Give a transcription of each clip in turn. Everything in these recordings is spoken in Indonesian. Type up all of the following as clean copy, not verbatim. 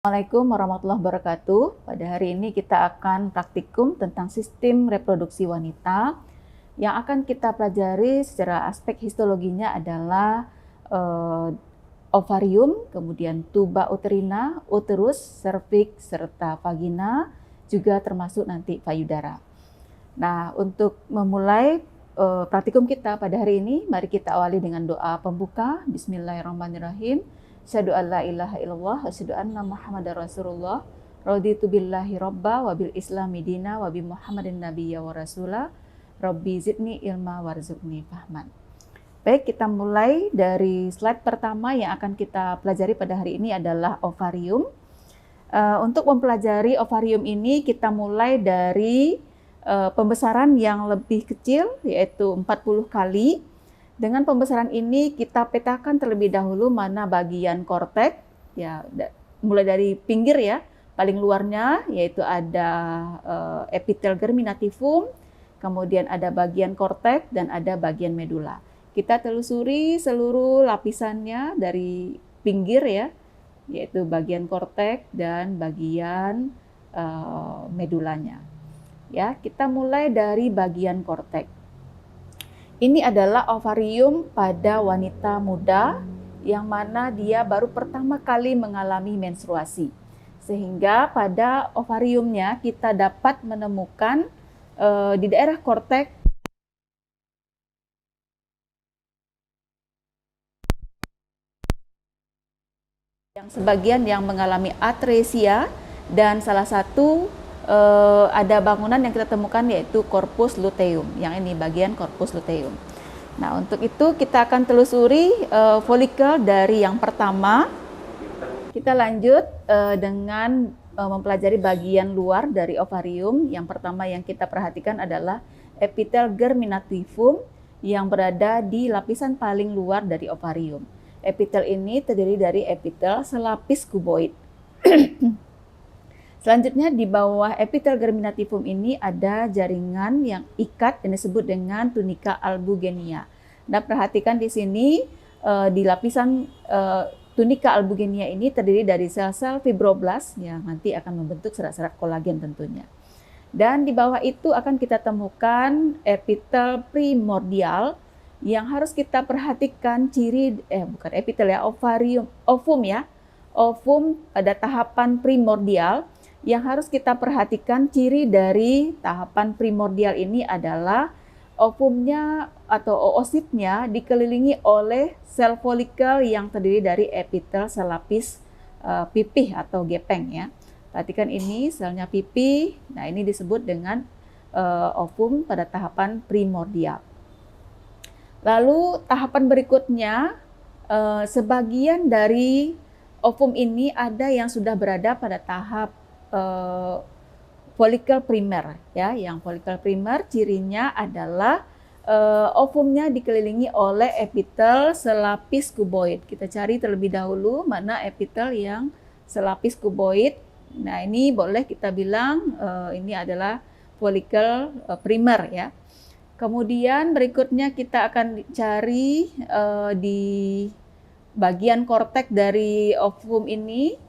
Assalamualaikum warahmatullahi wabarakatuh. Pada hari ini kita akan praktikum tentang sistem reproduksi wanita. Yang akan kita pelajari secara aspek histologinya adalah ovarium, kemudian tuba uterina, uterus, serviks, serta vagina, juga termasuk nanti payudara. Nah, untuk memulai praktikum kita pada hari ini, mari kita awali dengan doa pembuka. Bismillahirrahmanirrahim. Asyhadu an la ilaha illallah wa asyhadu anna Muhammadar Rasulullah. Raditu billahi robba wa bil islami dina wa bi Muhammadin nabiyya wa rasulah. Rabbi zidni ilma warzuqni fahman. Baik, kita mulai dari slide pertama yang akan kita pelajari pada hari ini adalah ovarium. Untuk mempelajari ovarium ini kita mulai dari pembesaran yang lebih kecil, yaitu 40 kali. Dengan pembesaran ini kita petakan terlebih dahulu mana bagian korteks, ya, mulai dari pinggir ya, paling luarnya yaitu ada epitel germinativum, kemudian ada bagian korteks dan ada bagian medula. Kita telusuri seluruh lapisannya dari pinggir ya, yaitu bagian korteks dan bagian medulanya. Ya, kita mulai dari bagian korteks. Ini adalah ovarium pada wanita muda yang mana dia baru pertama kali mengalami menstruasi. Sehingga pada ovariumnya kita dapat menemukan di daerah korteks yang sebagian yang mengalami atresia dan salah satu ada bangunan yang kita temukan yaitu corpus luteum. Yang ini bagian corpus luteum. Nah, untuk itu kita akan telusuri folikel dari yang pertama. Kita lanjut dengan mempelajari bagian luar dari ovarium. Yang pertama yang kita perhatikan adalah epitel germinativum yang berada di lapisan paling luar dari ovarium. Epitel ini terdiri dari epitel selapis kuboid. Selanjutnya di bawah epitel germinativum ini ada jaringan yang ikat yang disebut dengan tunika albugenia. Nah, perhatikan di sini di lapisan tunika albugenia ini terdiri dari sel-sel fibroblast yang nanti akan membentuk serat-serat kolagen tentunya. Dan di bawah itu akan kita temukan epitel primordial yang harus kita perhatikan ciri bukan epitel ya, ovum ya. Ovum pada tahapan primordial. Yang harus kita perhatikan ciri dari tahapan primordial ini adalah ovumnya atau oositnya dikelilingi oleh sel folikel yang terdiri dari epitel selapis pipih atau gepeng ya. Perhatikan ini selnya pipih. Nah, ini disebut dengan ovum pada tahapan primordial. Lalu tahapan berikutnya sebagian dari ovum ini ada yang sudah berada pada tahap folikel primer ya. Yang folikel primer cirinya adalah ovumnya dikelilingi oleh epitel selapis kuboid. Kita cari terlebih dahulu mana epitel yang selapis kuboid. Nah, ini boleh kita bilang ini adalah folikel primer ya. Kemudian berikutnya kita akan cari di bagian korteks dari ovum ini.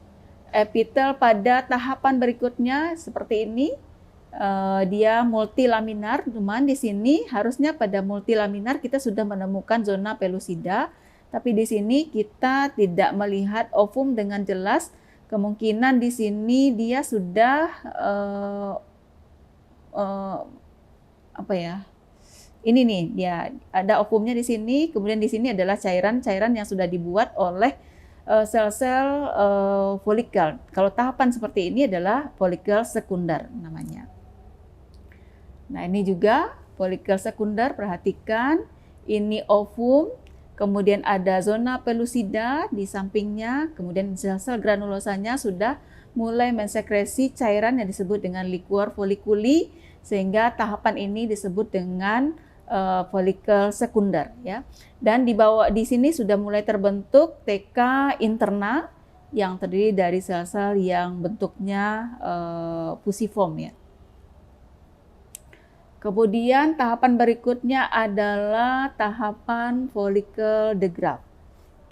Epitel pada tahapan berikutnya seperti ini, dia multilaminar, cuman di sini harusnya pada multilaminar kita sudah menemukan zona pellucida, tapi di sini kita tidak melihat ovum dengan jelas. Kemungkinan di sini dia sudah ini nih, dia ada ovumnya di sini, kemudian di sini adalah cairan-cairan yang sudah dibuat oleh sel-sel folikel. Kalau tahapan seperti ini adalah folikel sekunder namanya. Nah, ini juga folikel sekunder, perhatikan ini ovum, kemudian ada zona pellucida di sampingnya, kemudian sel-sel granulosanya sudah mulai mensekresi cairan yang disebut dengan liquor folliculi, sehingga tahapan ini disebut dengan folikel sekunder ya. Dan di bawah di sini sudah mulai terbentuk TK interna yang terdiri dari sel-sel yang bentuknya fusiform ya. Kemudian tahapan berikutnya adalah tahapan folikel de Graaff.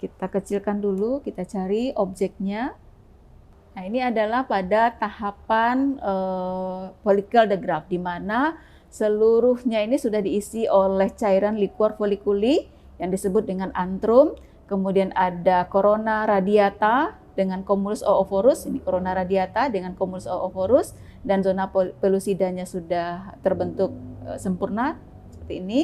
Kita kecilkan dulu, kita cari objeknya. Nah, ini adalah pada tahapan follicle the graft, di mana seluruhnya ini sudah diisi oleh cairan liquor folliculi yang disebut dengan antrum. Kemudian ada corona radiata dengan cumulus oophorus, ini corona radiata dengan cumulus oophorus, dan zona pellucidanya sudah terbentuk sempurna seperti ini.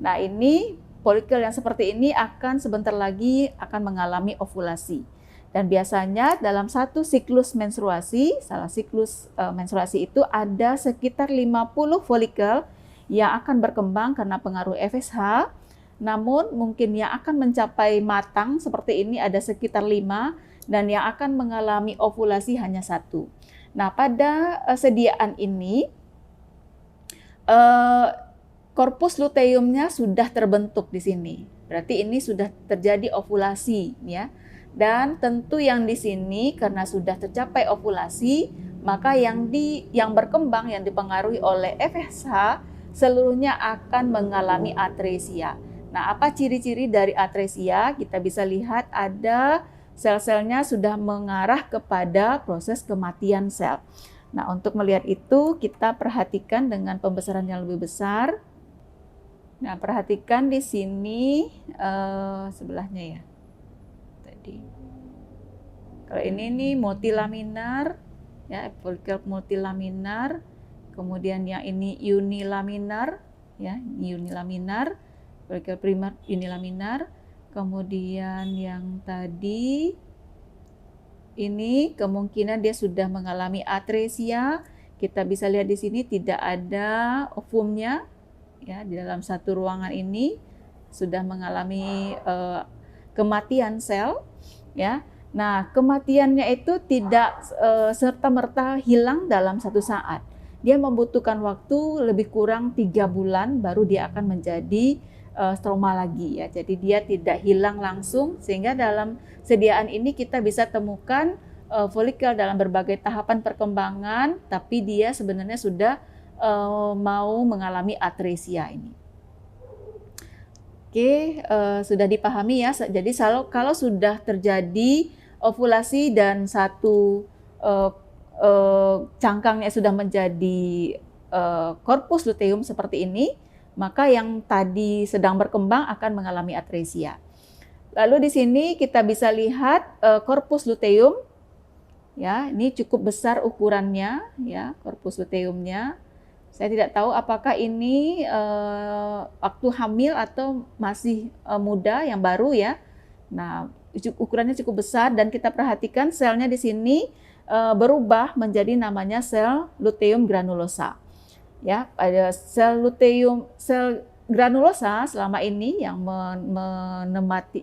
Nah, ini follicle yang seperti ini akan sebentar lagi akan mengalami ovulasi. Dan biasanya dalam satu siklus menstruasi, salah siklus menstruasi itu ada sekitar 50 folikel yang akan berkembang karena pengaruh FSH. Namun mungkin yang akan mencapai matang seperti ini ada sekitar 5 dan yang akan mengalami ovulasi hanya 1. Nah, pada sediaan ini korpus luteumnya sudah terbentuk di sini. Berarti ini sudah terjadi ovulasi, ya. Dan tentu yang di sini karena sudah tercapai ovulasi, maka yang berkembang yang dipengaruhi oleh FSH seluruhnya akan mengalami atresia. Nah, apa ciri-ciri dari atresia? Kita bisa lihat ada sel-selnya sudah mengarah kepada proses kematian sel. Nah, untuk melihat itu kita perhatikan dengan pembesaran yang lebih besar. Nah, perhatikan di sini sebelahnya ya. Kalau ini nih multilaminar, ya, folikel multilaminar. Kemudian yang ini unilaminar, ya, unilaminar, folikel primer unilaminar. Kemudian yang tadi ini kemungkinan dia sudah mengalami atresia. Kita bisa lihat di sini tidak ada ovumnya, ya, di dalam satu ruangan ini sudah mengalami kematian sel, ya. Nah, kematiannya itu tidak serta-merta hilang dalam satu saat. Dia membutuhkan waktu lebih kurang 3 bulan baru dia akan menjadi stroma lagi, ya. Jadi dia tidak hilang langsung, sehingga dalam sediaan ini kita bisa temukan folikel dalam berbagai tahapan perkembangan, tapi dia sebenarnya sudah mau mengalami atresia ini. Oke, sudah dipahami ya. Jadi kalau sudah terjadi ovulasi dan satu cangkangnya sudah menjadi korpus luteum seperti ini, maka yang tadi sedang berkembang akan mengalami atresia. Lalu di sini kita bisa lihat korpus luteum, ya, ini cukup besar ukurannya, ya, korpus luteumnya. Saya tidak tahu apakah ini waktu hamil atau masih muda yang baru, ya. Nah, ukurannya cukup besar dan kita perhatikan selnya di sini berubah menjadi namanya sel luteum granulosa. Ya, pada sel granulosa selama ini yang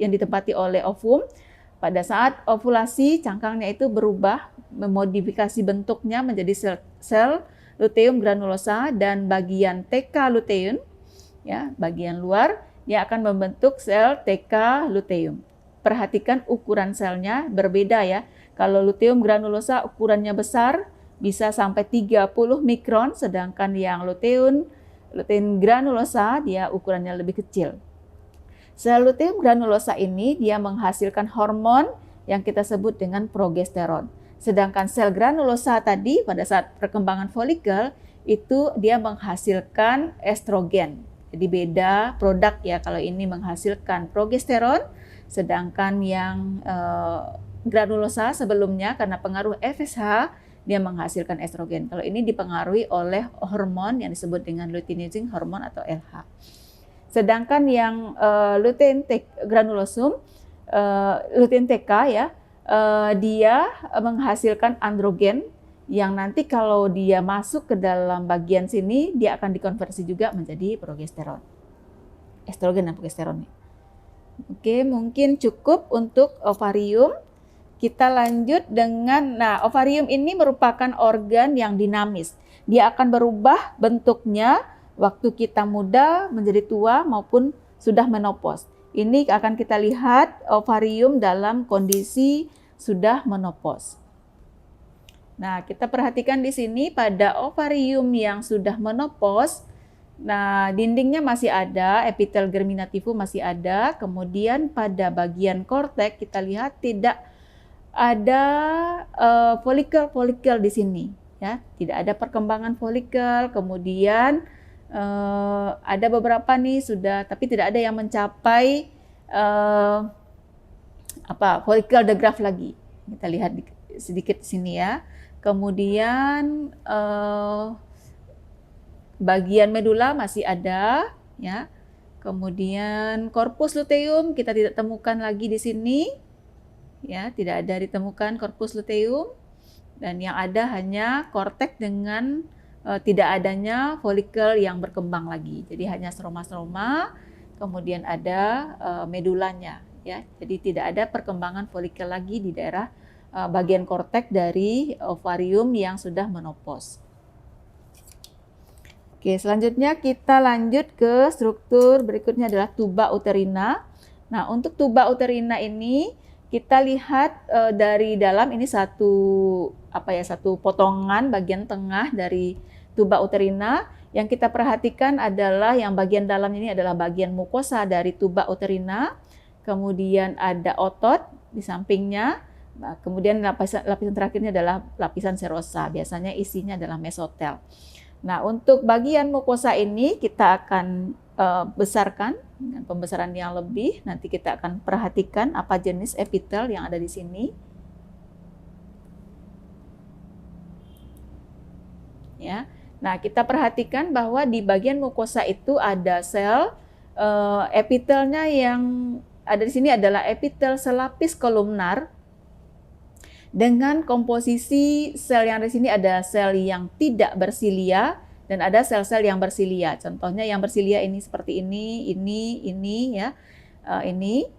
ditempati oleh ovum, pada saat ovulasi cangkangnya itu berubah, memodifikasi bentuknya menjadi sel luteum granulosa, dan bagian TK luteum, ya, bagian luar, dia akan membentuk sel TK luteum. Perhatikan ukuran selnya berbeda, ya. Kalau luteum granulosa ukurannya besar, bisa sampai 30 mikron, sedangkan yang luteum granulosa dia ukurannya lebih kecil. Sel luteum granulosa ini dia menghasilkan hormon yang kita sebut dengan progesteron. Sedangkan sel granulosa tadi pada saat perkembangan folikel itu dia menghasilkan estrogen. Jadi beda produk, ya. Kalau ini menghasilkan progesteron, sedangkan yang granulosa sebelumnya karena pengaruh FSH dia menghasilkan estrogen. Kalau ini dipengaruhi oleh hormon yang disebut dengan luteinizing hormone atau LH. Sedangkan yang lutein granulosum, lutein TK, ya, dia menghasilkan androgen yang nanti kalau dia masuk ke dalam bagian sini dia akan dikonversi juga menjadi progesteron. Estrogen dan progesteron. Oke, mungkin cukup untuk ovarium. Kita lanjut dengan, nah, ovarium ini merupakan organ yang dinamis. Dia akan berubah bentuknya waktu kita muda, menjadi tua, maupun sudah menopause. Ini akan kita lihat ovarium dalam kondisi sudah menopause. Nah, kita perhatikan di sini pada ovarium yang sudah menopause, nah, dindingnya masih ada, epitel germinativum masih ada, kemudian pada bagian korteks kita lihat tidak ada folikel-folikel di sini, ya. Tidak ada perkembangan folikel, kemudian ada beberapa nih sudah, tapi tidak ada yang mencapai folikel the graft lagi. Kita lihat sedikit sini ya. Kemudian bagian medula masih ada, ya. Kemudian korpus luteum kita tidak temukan lagi di sini, ya, tidak ada ditemukan korpus luteum, dan yang ada hanya korteks dengan tidak adanya folikel yang berkembang lagi. Jadi hanya stroma-stroma, kemudian ada medulanya, ya. Jadi tidak ada perkembangan folikel lagi di daerah bagian korteks dari ovarium yang sudah menopause. Oke, selanjutnya kita lanjut ke struktur berikutnya adalah tuba uterina. Nah, untuk tuba uterina ini kita lihat dari dalam ini satu potongan bagian tengah dari tuba uterina. Yang kita perhatikan adalah yang bagian dalam ini adalah bagian mukosa dari tuba uterina. Kemudian ada otot di sampingnya. Nah, kemudian lapisan terakhirnya adalah lapisan serosa. Biasanya isinya adalah mesotel. Nah, untuk bagian mukosa ini kita akan besarkan dengan pembesaran yang lebih. Nanti kita akan perhatikan apa jenis epitel yang ada di sini. Ya. Nah, kita perhatikan bahwa di bagian mukosa itu ada sel epitelnya yang ada di sini adalah epitel selapis kolumnar. Dengan komposisi sel yang di sini ada sel yang tidak bersilia dan ada sel-sel yang bersilia. Contohnya yang bersilia ini seperti ini ya, ini.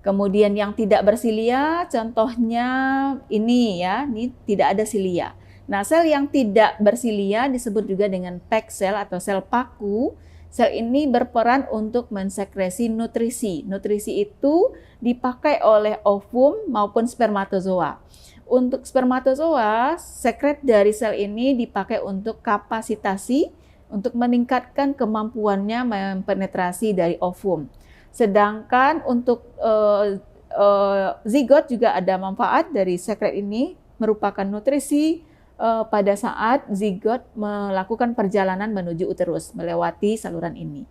Kemudian yang tidak bersilia, contohnya ini ya, ini tidak ada silia. Nah, sel yang tidak bersilia disebut juga dengan pack cell atau sel paku. Sel ini berperan untuk mensekresi nutrisi. Nutrisi itu dipakai oleh ovum maupun spermatozoa. Untuk spermatozoa, sekret dari sel ini dipakai untuk kapasitasi, untuk meningkatkan kemampuannya mempenetrasi dari ovum. Sedangkan untuk zigot juga ada manfaat dari sekret ini, merupakan nutrisi pada saat zigot melakukan perjalanan menuju uterus, melewati saluran ini.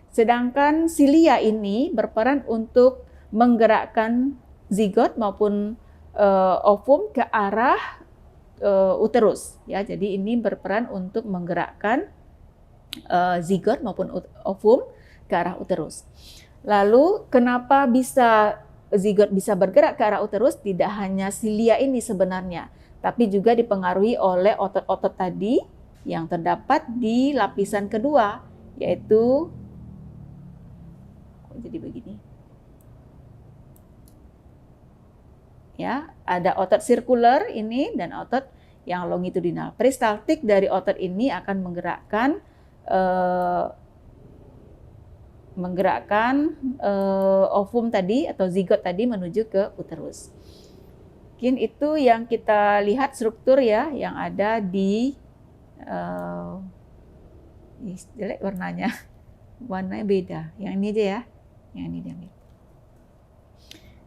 Sedangkan silia ini berperan untuk menggerakkan zigot maupun ovum ke arah uterus, ya. Jadi ini berperan untuk menggerakkan zigot maupun ovum ke arah uterus. Lalu kenapa zigot bisa bergerak ke arah uterus? Tidak hanya silia ini sebenarnya, tapi juga dipengaruhi oleh otot-otot tadi yang terdapat di lapisan kedua, yaitu jadi begini. Ya, ada otot sirkuler ini dan otot yang longitudinal. Peristaltik dari otot ini akan menggerakkan ovum tadi atau zigot tadi menuju ke uterus. Mungkin itu yang kita lihat struktur ya yang ada di jelek warnanya beda. Yang ini aja ya, yang ini dia.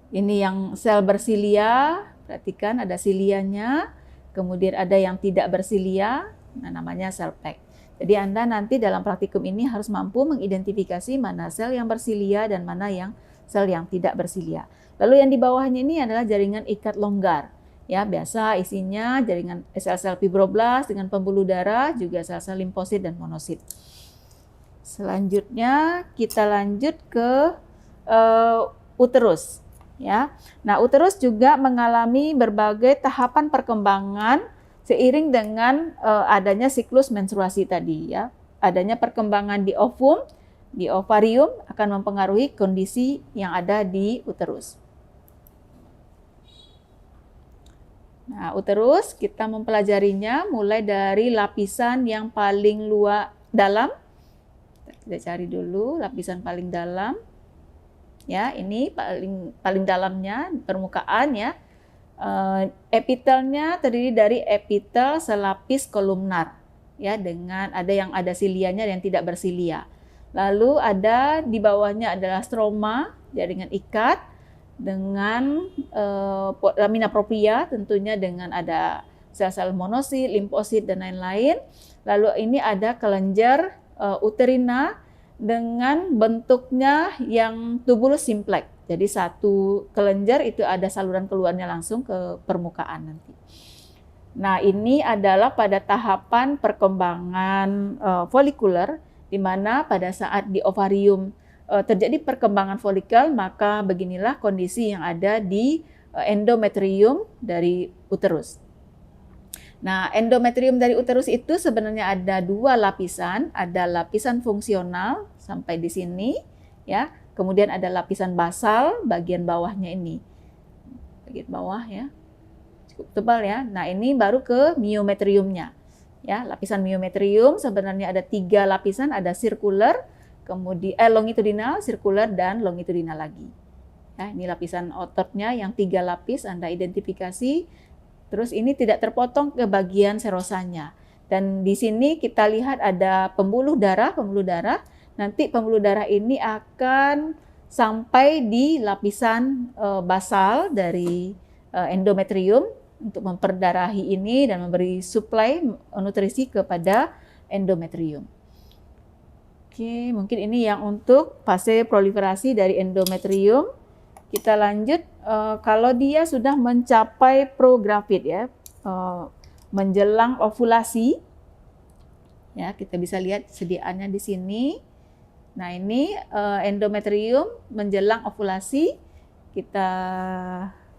Ini yang sel bersilia, perhatikan ada silianya, kemudian ada yang tidak bersilia, nah namanya sel pack. Jadi Anda nanti dalam praktikum ini harus mampu mengidentifikasi mana sel yang bersilia dan mana yang sel yang tidak bersilia. Lalu yang di bawahnya ini adalah jaringan ikat longgar. Ya, biasa isinya jaringan sel-sel fibroblas dengan pembuluh darah, juga sel-sel limfosit dan monosit. Selanjutnya kita lanjut ke uterus. Ya, nah uterus juga mengalami berbagai tahapan perkembangan seiring dengan adanya siklus menstruasi tadi ya. Adanya perkembangan di ovum, di ovarium akan mempengaruhi kondisi yang ada di uterus. Nah, uterus kita mempelajarinya mulai dari lapisan yang paling dalam. Kita cari dulu lapisan paling dalam. Ya, ini paling dalamnya permukaan ya. Epitelnya terdiri dari epitel selapis kolumnar ya, dengan ada silianya dan tidak bersilia. Lalu ada di bawahnya adalah stroma, jaringan ikat. dengan lamina propria, tentunya dengan ada sel-sel monosit, limfosit, dan lain-lain. Lalu ini ada kelenjar uterina dengan bentuknya yang tubulus simplex. Jadi satu kelenjar itu ada saluran keluarnya langsung ke permukaan nanti. Nah, ini adalah pada tahapan perkembangan folikuler, di mana pada saat di ovarium terjadi perkembangan folikel, maka beginilah kondisi yang ada di endometrium dari uterus. Nah, endometrium dari uterus itu sebenarnya ada dua lapisan, ada lapisan fungsional sampai di sini, ya. Kemudian ada lapisan basal bagian bawahnya ini, bagian bawah ya, cukup tebal ya. Nah, ini baru ke miometriumnya, ya. Lapisan miometrium sebenarnya ada 3 lapisan, ada sirkuler, kemudian longitudinal, sirkuler, dan longitudinal lagi. Ya, ini lapisan ototnya yang 3 lapis Anda identifikasi. Terus ini tidak terpotong ke bagian serosanya. Dan di sini kita lihat ada pembuluh darah. Nanti pembuluh darah ini akan sampai di lapisan basal dari endometrium untuk memperdarahi ini dan memberi suplai nutrisi kepada endometrium. Oke, mungkin ini yang untuk fase proliferasi dari endometrium. Kita lanjut, kalau dia sudah mencapai progravid ya, menjelang ovulasi, ya kita bisa lihat sediaannya di sini. Nah ini endometrium menjelang ovulasi, kita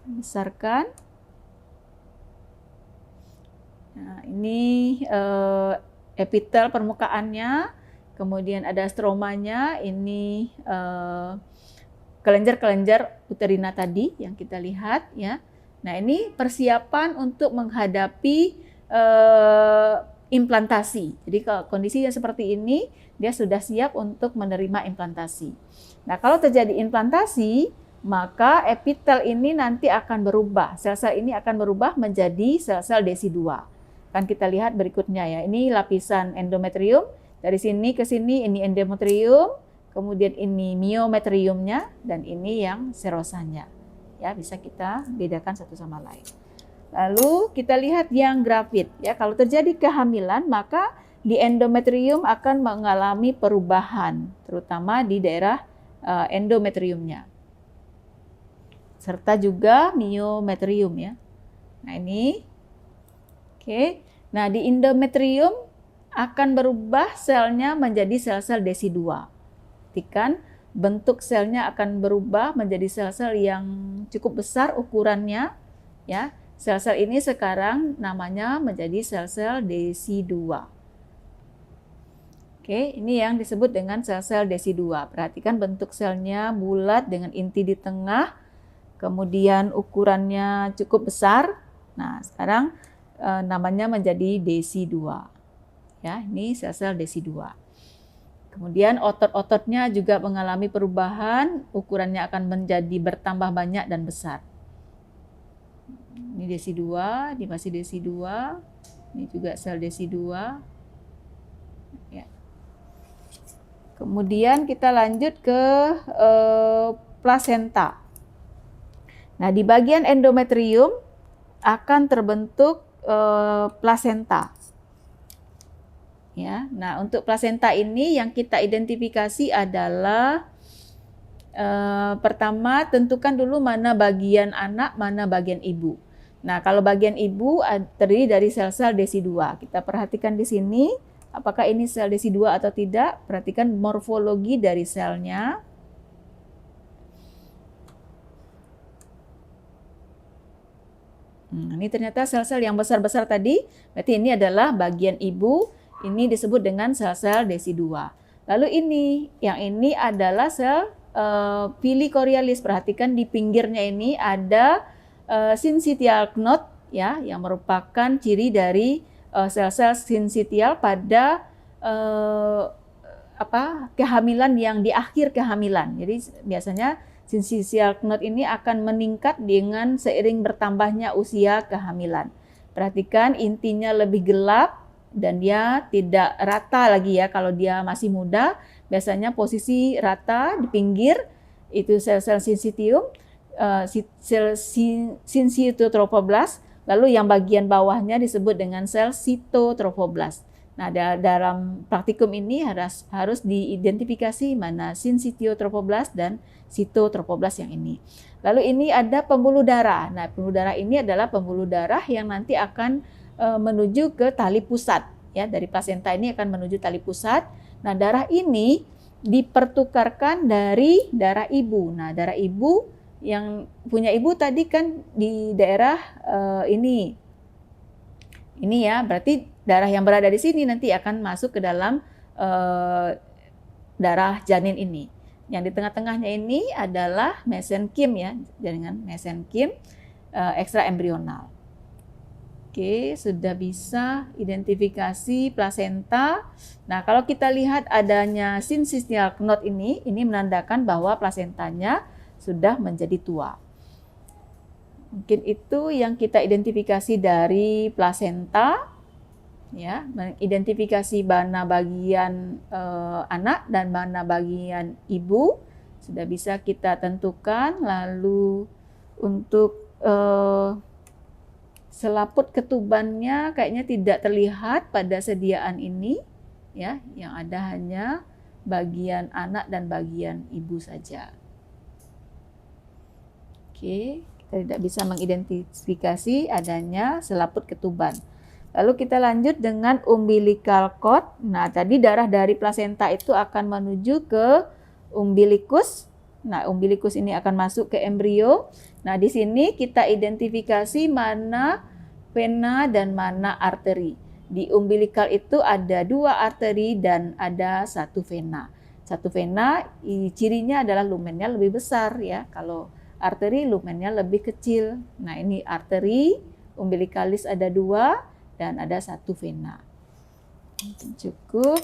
besarkan. Nah ini epitel permukaannya, kemudian ada stromanya, ini kelenjar-kelenjar uterina tadi yang kita lihat ya. Nah, ini persiapan untuk menghadapi implantasi. Jadi kalau kondisinya seperti ini, dia sudah siap untuk menerima implantasi. Nah, kalau terjadi implantasi, maka epitel ini nanti akan berubah. Sel-sel ini akan berubah menjadi sel-sel desi-2. Kan kita lihat berikutnya ya. Ini lapisan endometrium. Dari sini ke sini ini endometrium. Kemudian ini miometriumnya, dan ini yang serosanya. Ya, bisa kita bedakan satu sama lain. Lalu kita lihat yang gravid. Ya, kalau terjadi kehamilan, maka di endometrium akan mengalami perubahan, terutama di daerah endometriumnya. Serta juga miometrium ya. Nah, ini. Oke. Nah, di endometrium akan berubah selnya menjadi sel-sel desi-2. Perhatikan bentuk selnya akan berubah menjadi sel-sel yang cukup besar ukurannya ya. Sel-sel ini sekarang namanya menjadi sel-sel desi-2. Oke, ini yang disebut dengan sel-sel desi-2. Perhatikan bentuk selnya bulat dengan inti di tengah, kemudian ukurannya cukup besar. Nah, sekarang namanya menjadi desi-2. Ya, ini sel-sel desi-2. Kemudian otot-ototnya juga mengalami perubahan, ukurannya akan menjadi bertambah banyak dan besar. Ini desi-2, ini masih desi-2, ini juga sel desi-2. Ya. Kemudian kita lanjut ke plasenta. Nah, di bagian endometrium akan terbentuk plasenta. Ya, nah untuk plasenta ini yang kita identifikasi adalah pertama tentukan dulu mana bagian anak, mana bagian ibu. Nah kalau bagian ibu terdiri dari sel-sel desi-2. Kita perhatikan di sini apakah ini sel desi-2 atau tidak. Perhatikan morfologi dari selnya. Ini ternyata sel-sel yang besar-besar tadi. Berarti ini adalah bagian ibu. Ini disebut dengan sel-sel desi-2. Lalu yang ini adalah sel pili choriolis. Perhatikan di pinggirnya ini ada syncytial knot ya, yang merupakan ciri dari sel-sel syncytial pada kehamilan yang di akhir kehamilan. Jadi biasanya syncytial knot ini akan meningkat dengan seiring bertambahnya usia kehamilan. Perhatikan intinya lebih gelap dan dia tidak rata lagi ya. Kalau dia masih muda, biasanya posisi rata di pinggir itu sel-sel syncytium. sel sinsitotrofoblast, lalu yang bagian bawahnya disebut dengan sel sitotrofoblast. Nah, dalam praktikum ini harus diidentifikasi mana sinsitotrofoblast dan sitotrofoblast yang ini. Lalu ini ada pembuluh darah. Nah, pembuluh darah ini adalah pembuluh darah yang nanti akan menuju ke tali pusat. Ya, dari plasenta ini akan menuju tali pusat. Nah, darah ini dipertukarkan dari darah ibu. Nah, darah ibu yang punya ibu tadi kan di daerah ini ya, berarti darah yang berada di sini nanti akan masuk ke dalam darah janin ini. Yang di tengah-tengahnya ini adalah mesenkim ya, jaringan mesenkim ekstra embrional. Oke, sudah bisa identifikasi plasenta. Nah, kalau kita lihat adanya syncytial knot ini menandakan bahwa plasentanya sudah menjadi tua. Mungkin itu yang kita identifikasi dari plasenta, ya, mengidentifikasi mana bagian anak dan mana bagian ibu sudah bisa kita tentukan. Lalu untuk selaput ketubannya kayaknya tidak terlihat pada sediaan ini, ya, yang ada hanya bagian anak dan bagian ibu saja. Oke, kita tidak bisa mengidentifikasi adanya selaput ketuban. Lalu kita lanjut dengan umbilical cord. Nah, tadi darah dari plasenta itu akan menuju ke umbilikus. Nah, umbilikus ini akan masuk ke embrio. Nah, di sini kita identifikasi mana vena dan mana arteri. Di umbilical itu ada 2 arteri dan ada 1 vena. 1 vena cirinya adalah lumennya lebih besar ya. Kalau arteri lumennya lebih kecil. Nah, ini arteri umbilicalis ada 2 dan ada 1 vena. Cukup.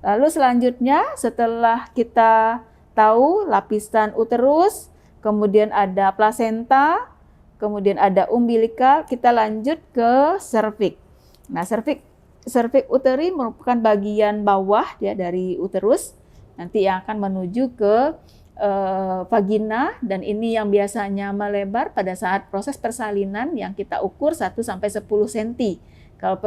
Lalu selanjutnya setelah kita tahu lapisan uterus, kemudian ada plasenta, kemudian ada umbilical, kita lanjut ke serviks. Nah, serviks uteri merupakan bagian bawah ya dari uterus, nanti yang akan menuju ke vagina, dan ini yang biasanya melebar pada saat proses persalinan yang kita ukur 1 sampai 10 cm. Kalau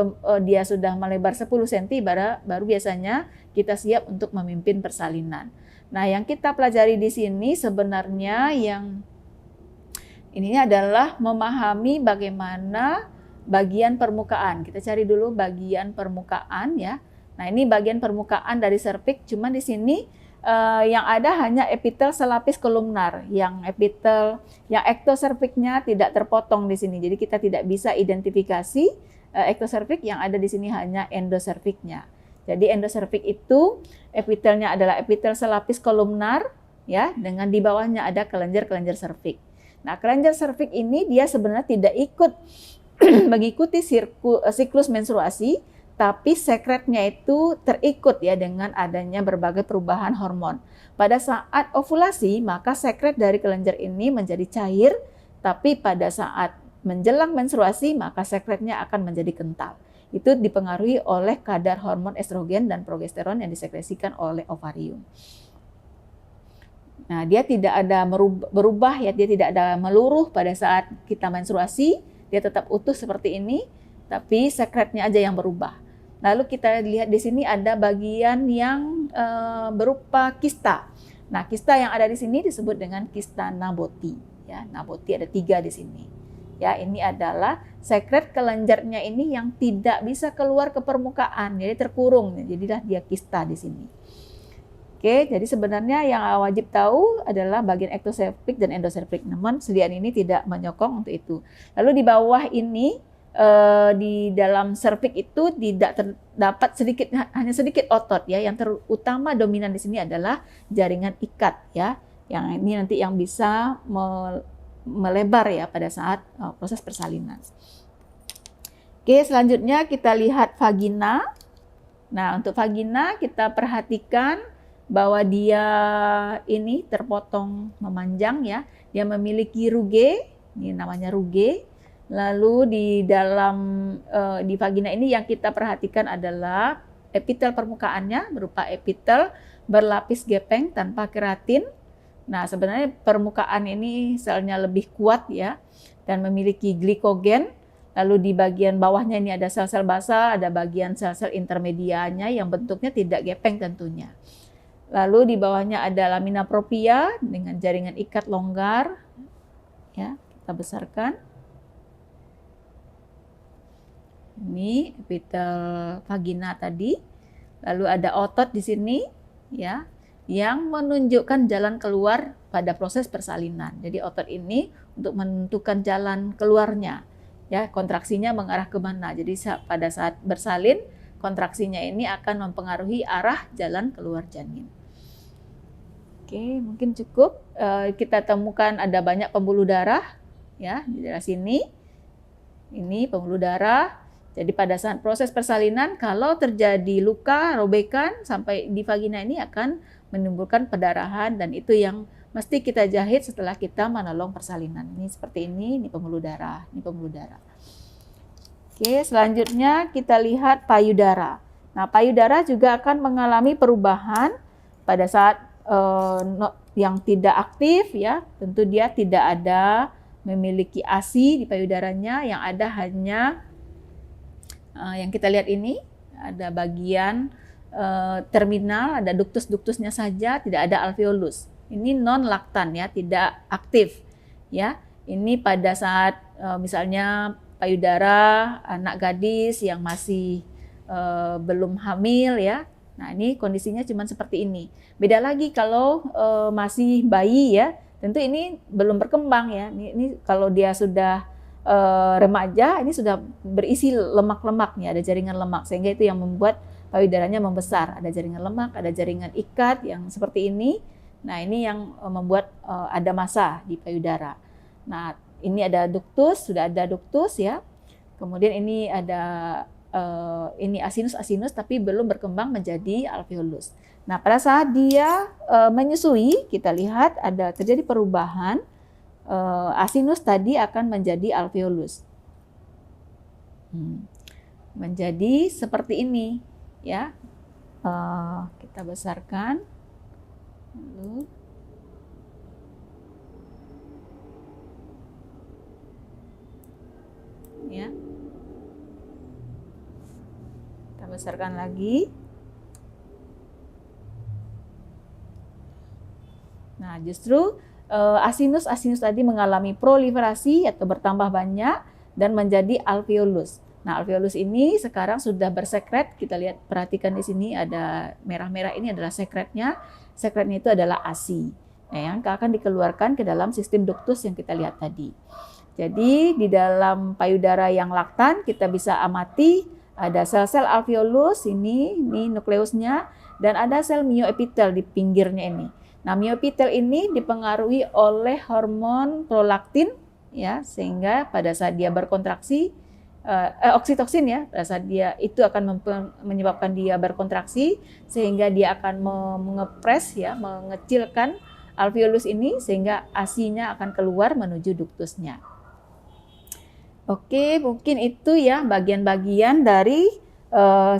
dia sudah melebar 10 cm baru biasanya kita siap untuk memimpin persalinan. Nah, yang kita pelajari di sini sebenarnya yang ini adalah memahami bagaimana bagian permukaan. Kita cari dulu bagian permukaan ya. Nah, ini bagian permukaan dari serviks, cuman di sini yang ada hanya epitel selapis kolumnar. Yang ektoserviknya tidak terpotong di sini. Jadi kita tidak bisa identifikasi ektoservik, yang ada di sini hanya endoserviknya. Jadi endoservik itu epitelnya adalah epitel selapis kolumnar ya, dengan di bawahnya ada kelenjar-kelenjar serviks. Nah, kelenjar serviks ini dia sebenarnya tidak ikut mengikuti siklus menstruasi, tapi sekretnya itu terikut ya dengan adanya berbagai perubahan hormon. Pada saat ovulasi, maka sekret dari kelenjar ini menjadi cair, tapi pada saat menjelang menstruasi, maka sekretnya akan menjadi kental. Itu dipengaruhi oleh kadar hormon estrogen dan progesteron yang disekresikan oleh ovarium. Nah, dia tidak ada berubah ya, dia tidak ada meluruh pada saat kita menstruasi, dia tetap utuh seperti ini, tapi sekretnya aja yang berubah. Lalu kita lihat di sini ada bagian yang berupa kista. Nah, kista yang ada di sini disebut dengan kista Naboti. Ya, Naboti ada 3 di sini. Ya, ini adalah sekret kelenjarnya ini yang tidak bisa keluar ke permukaan, jadi terkurung. Jadilah dia kista di sini. Oke, jadi sebenarnya yang wajib tahu adalah bagian ektoservik dan endoservik. Namun sediaan ini tidak menyokong untuk itu. Lalu di bawah ini di dalam serviks itu tidak terdapat hanya sedikit otot ya. Yang terutama dominan di sini adalah jaringan ikat ya. Yang ini nanti yang bisa melebar ya pada saat proses persalinan. Oke, selanjutnya kita lihat vagina. Nah, untuk vagina kita perhatikan bahwa dia ini terpotong memanjang ya. Dia memiliki ruge, ini namanya ruge. Lalu di dalam di vagina ini yang kita perhatikan adalah epitel permukaannya berupa epitel berlapis gepeng tanpa keratin. Nah, sebenarnya permukaan ini selnya lebih kuat ya dan memiliki glikogen. Lalu di bagian bawahnya ini ada sel-sel basal, ada bagian sel-sel intermedianya yang bentuknya tidak gepeng tentunya. Lalu di bawahnya ada lamina propria dengan jaringan ikat longgar. Ya, kita besarkan. Ini epitel vagina tadi. Lalu ada otot di sini ya yang menunjukkan jalan keluar pada proses persalinan. Jadi otot ini untuk menentukan jalan keluarnya. Ya, kontraksinya mengarah ke mana. Jadi pada saat bersalin, kontraksinya ini akan mempengaruhi arah jalan keluar janin. Oke, mungkin cukup. Kita temukan ada banyak pembuluh darah ya di daerah sini. Ini pembuluh darah. Jadi pada saat proses persalinan, kalau terjadi luka, robekan sampai di vagina ini akan menimbulkan pendarahan, dan itu yang mesti kita jahit setelah kita menolong persalinan. Ini seperti ini pembuluh darah, ini pembuluh darah. Oke, selanjutnya kita lihat payudara. Nah, payudara juga akan mengalami perubahan pada saat yang tidak aktif ya. Tentu dia tidak ada memiliki ASI di payudaranya, yang ada hanya yang kita lihat ini ada bagian terminal, ada duktus-duktusnya saja, tidak ada alveolus. Ini non laktan ya, tidak aktif ya. Ini pada saat misalnya payudara anak gadis yang masih belum hamil ya. Nah, ini kondisinya cuma seperti ini. Beda lagi kalau masih bayi ya, tentu ini belum berkembang ya. Ini kalau dia sudah remaja, ini sudah berisi lemak-lemaknya, ada jaringan lemak, sehingga itu yang membuat payudaranya membesar. Ada jaringan lemak, ada jaringan ikat yang seperti ini. Nah, ini yang membuat ada massa di payudara. Nah, ini ada duktus, sudah ada duktus ya. Kemudian ini ada ini asinus tapi belum berkembang menjadi alveolus. Nah, pada saat dia menyusui, kita lihat ada terjadi perubahan. Asinus tadi akan menjadi alveolus. Menjadi seperti ini ya. Kita besarkan. Lalu ya. Kita besarkan lagi. Nah, justru asinus tadi mengalami proliferasi atau bertambah banyak dan menjadi alveolus. Nah, alveolus ini sekarang sudah bersekret. Kita lihat, perhatikan di sini ada merah-merah, ini adalah sekretnya. Sekretnya itu adalah ASI yang akan dikeluarkan ke dalam sistem duktus yang kita lihat tadi. Jadi di dalam payudara yang laktan kita bisa amati ada sel-sel alveolus ini nukleusnya, dan ada sel mioepitel di pinggirnya ini. Nah, mioepitel ini dipengaruhi oleh hormon prolaktin ya, sehingga pada saat dia berkontraksi oksitoksin ya, pada saat dia itu akan menyebabkan dia berkontraksi, sehingga dia akan mengepres ya, mengecilkan alveolus ini sehingga ASI-nya akan keluar menuju duktusnya. Oke, mungkin itu ya bagian-bagian dari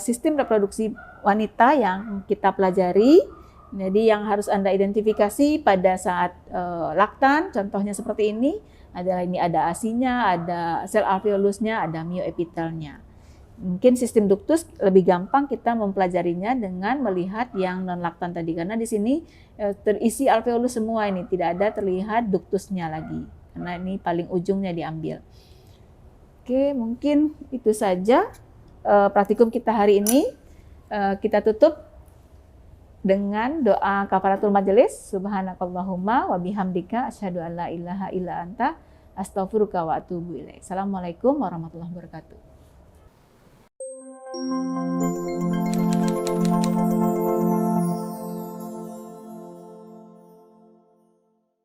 sistem reproduksi wanita yang kita pelajari. Jadi yang harus Anda identifikasi pada saat laktan, contohnya seperti ini ada ASI-nya, ada sel alveolusnya, ada mioepitelnya. Mungkin sistem duktus lebih gampang kita mempelajarinya dengan melihat yang non laktan tadi, karena di sini terisi alveolus semua, ini tidak ada terlihat duktusnya lagi karena ini paling ujungnya diambil. Oke, mungkin itu saja praktikum kita hari ini. Kita tutup dengan doa kafaratul majelis. Subhanakallahumma wa bihamdika asyhadu an la ilaha illa anta astaghfiruka wa atubu ilaik. Assalamualaikum warahmatullahi wabarakatuh.